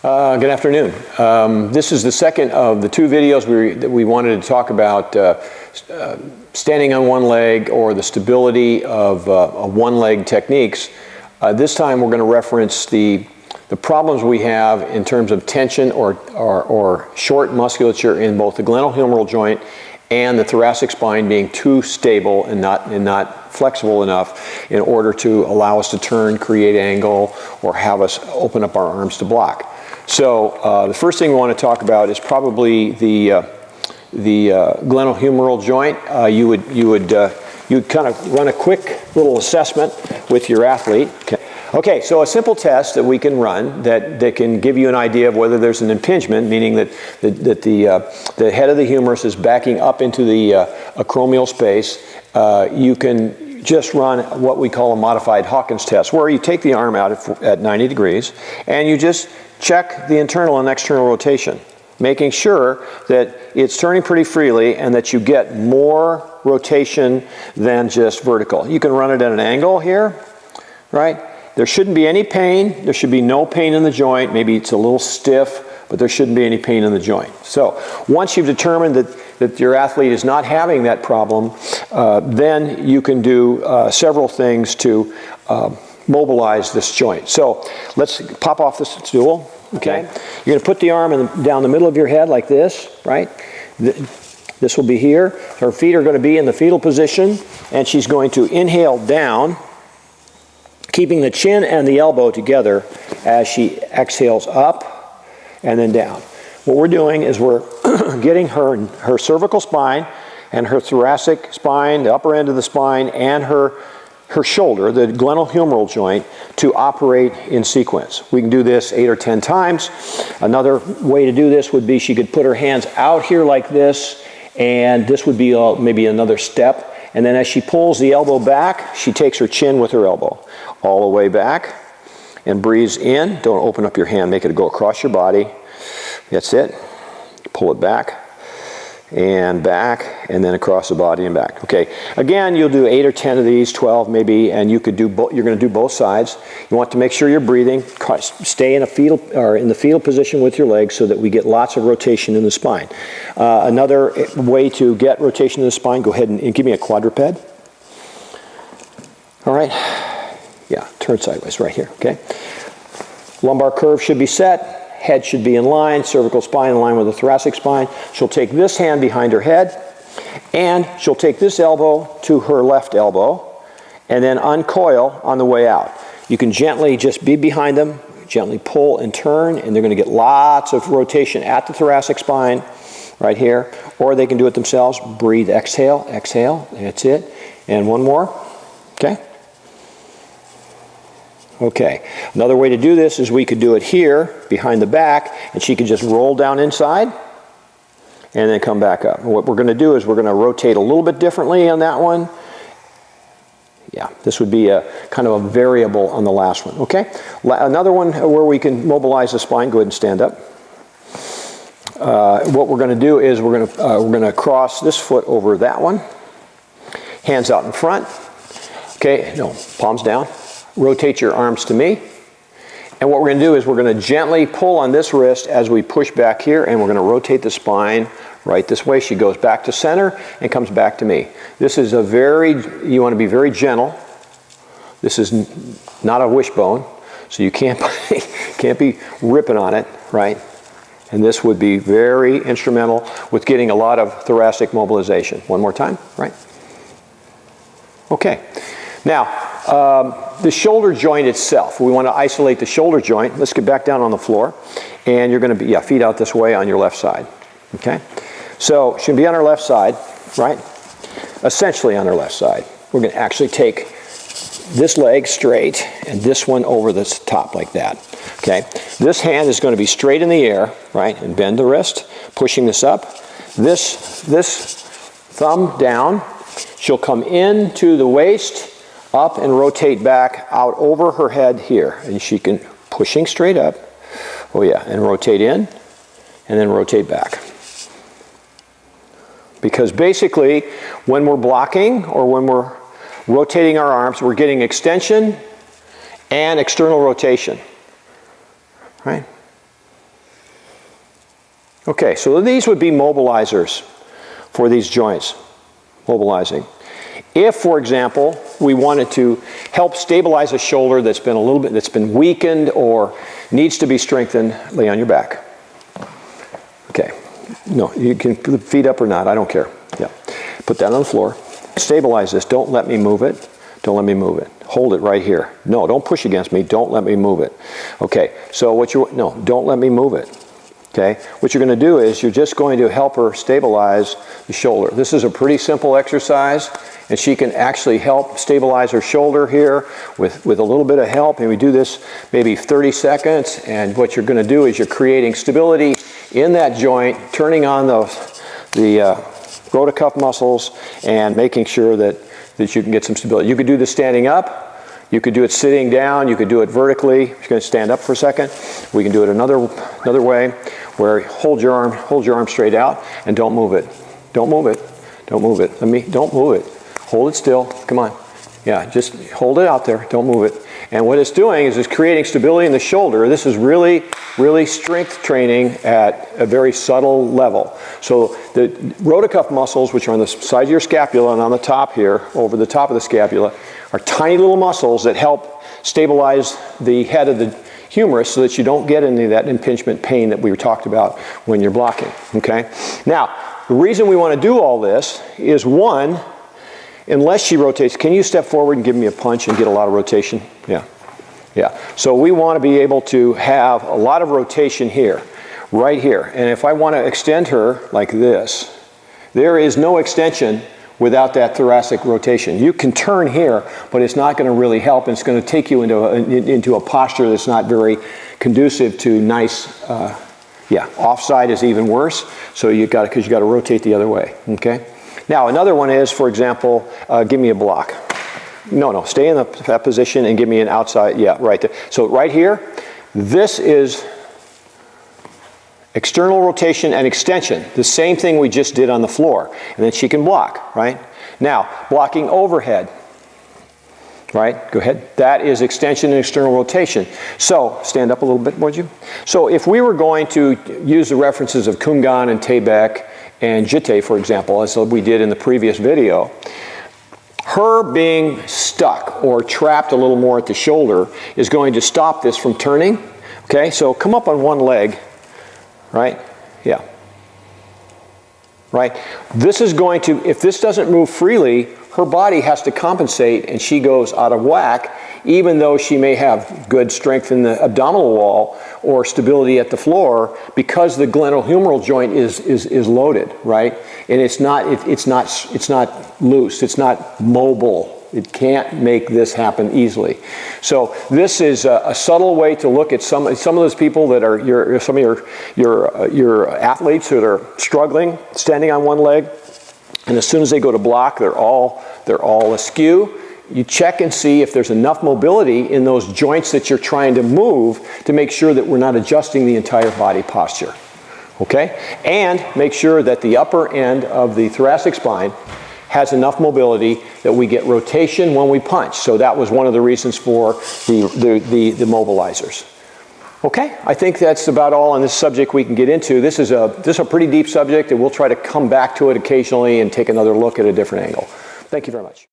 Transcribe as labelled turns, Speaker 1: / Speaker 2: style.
Speaker 1: Good afternoon. This is the second of the two videos that we wanted to talk about standing on one leg or the stability of one-leg techniques. This time we're going to reference the problems we have in terms of tension or short musculature in both the glenohumeral joint and the thoracic spine being too stable and not flexible enough in order to allow us to turn, create angle, or have us open up our arms to block. So the first thing we want to talk about is probably the glenohumeral joint. You'd kind of run a quick little assessment with your athlete. Okay, so a simple test that we can run that can give you an idea of whether there's an impingement, meaning that the head of the humerus is backing up into the acromial space. You can just run what we call a modified Hawkins test, where you take the arm out at 90 degrees and you just check the internal and external rotation, making sure that it's turning pretty freely and that you get more rotation than just vertical. You can run it at an angle here, right? There shouldn't be any pain. There should be no pain in the joint. Maybe it's a little stiff, but there shouldn't be any pain in the joint. So once you've determined that your athlete is not having that problem, then you can do several things to mobilize this joint. So let's pop off this stool. Okay. You're going to put the arm down the middle of your head like this, right? This will be here. Her feet are going to be in the fetal position, and she's going to inhale down, keeping the chin and the elbow together as she exhales up and then down. What we're doing is we're getting her cervical spine and her thoracic spine, the upper end of the spine, and her shoulder, the glenohumeral joint, to operate in sequence. We can do this 8 or 10 times. Another way to do this would be she could put her hands out here like this, and this would be maybe another step. And then as she pulls the elbow back, she takes her chin with her elbow all the way back and breathes in. Don't open up your hand, make it go across your body. That's it. Pull it back and back, and then across the body and back. Okay, again, you'll do 8 or 10 of these, 12 maybe, and you could do you're going to do both sides. You want to make sure you're breathing. Stay in a fetal or in the fetal position with your legs so that we get lots of rotation in the spine. Another way to get rotation in the spine, go ahead and give me a quadruped. All right, yeah, turn sideways right here. Okay, lumbar curve should be set. Head should be in line, cervical spine in line with the thoracic spine. She'll take this hand behind her head, and she'll take this elbow to her left elbow, and then uncoil on the way out. You can gently just be behind them, gently pull and turn, and they're going to get lots of rotation at the thoracic spine right here, or they can do it themselves. Breathe, exhale, exhale, that's it. And one more, okay? Okay, another way to do this is we could do it here behind the back, and she could just roll down inside and then come back up. And what we're going to do is we're going to rotate a little bit differently on that one. Yeah, this would be a kind of a variable on the last one. Okay, another one where we can mobilize the spine. Go ahead and stand up. What we're going to do is we're going to cross this foot over that one. Hands out in front. Okay, no, palms down. Rotate your arms to me. And what we're going to do is we're going to gently pull on this wrist as we push back here, and we're going to rotate the spine right this way. She goes back to center and comes back to me. This is you want to be very gentle. This is not a wishbone, so you can't be ripping on it, right? And this would be very instrumental with getting a lot of thoracic mobilization. One more time, right? Okay. Now, the shoulder joint itself, we want to isolate the shoulder joint. Let's get back down on the floor. And you're going to be, feet out this way on your left side. Okay? So, she'll be on her left side, right? Essentially on her left side. We're going to actually take this leg straight and this one over the top like that. Okay? This hand is going to be straight in the air, right? And bend the wrist, pushing this up. This thumb down. She'll come into the waist, up and rotate back out over her head here, and she can pushing straight up, oh yeah, and rotate in and then rotate back. Because basically when we're blocking or when we're rotating our arms, we're getting extension and external rotation, right? Okay, so these would be mobilizers for these joints, mobilizing. If, for example, we wanted to help stabilize a shoulder that's been weakened or needs to be strengthened, lay on your back. Okay. No, you can put the feet up or not, I don't care. Yeah. Put that on the floor. Stabilize this. Don't let me move it. Don't let me move it. Hold it right here. No, don't push against me. Don't let me move it. Okay. So no, don't let me move it. Okay. What you're going to do is you're just going to help her stabilize the shoulder. This is a pretty simple exercise, and she can actually help stabilize her shoulder here with a little bit of help. And we do this maybe 30 seconds. And what you're going to do is you're creating stability in that joint, turning on the rotacuff muscles and making sure that you can get some stability. You could do this standing up. You could do it sitting down. You could do it vertically. You're going to stand up for a second. We can do it another way, where hold your arm straight out and don't move it. Don't move it. Don't move it. Don't move it. Hold it still. Come on. Yeah, just hold it out there. Don't move it. And what it's doing is it's creating stability in the shoulder. This is really, really strength training at a very subtle level. So the rotacuff muscles, which are on the side of your scapula and on the top here, over the top of the scapula, are tiny little muscles that help stabilize the head of the humerus so that you don't get any of that impingement pain that we talked about when you're blocking. Okay? Now, the reason we want to do all this is, one, unless she rotates, can you step forward and give me a punch and get a lot of rotation? Yeah. Yeah. So we want to be able to have a lot of rotation here, right here. And if I want to extend her like this, there is no extension without that thoracic rotation. You can turn here, but it's not going to really help, and it's going to take you into a posture that's not very conducive to nice, offside is even worse. So because you got to rotate the other way. Okay. Now, another one is, for example, give me a block. No, stay in that position and give me an outside, right there. So right here, this is external rotation and extension, the same thing we just did on the floor. And then she can block, right? Now, blocking overhead, right? Go ahead. That is extension and external rotation. So, stand up a little bit, would you? So, if we were going to use the references of Kungan and Taebaek and Jite, for example, as we did in the previous video, her being stuck or trapped a little more at the shoulder is going to stop this from turning. Okay, so come up on one leg, right? Yeah. Right? This is going to, if this doesn't move freely, her body has to compensate and she goes out of whack, even though she may have good strength in the abdominal wall or stability at the floor, because the glenohumeral joint is loaded, right? And it's not loose, it's not mobile. It can't make this happen easily. So this is a subtle way to look at some of those people that are some of your athletes that are struggling, standing on one leg, and as soon as they go to block, they're all askew. You check and see if there's enough mobility in those joints that you're trying to move to make sure that we're not adjusting the entire body posture. Okay? And make sure that the upper end of the thoracic spine has enough mobility that we get rotation when we punch. So that was one of the reasons for the mobilizers. Okay, I think that's about all on this subject we can get into. This is a pretty deep subject, and we'll try to come back to it occasionally and take another look at a different angle. Thank you very much.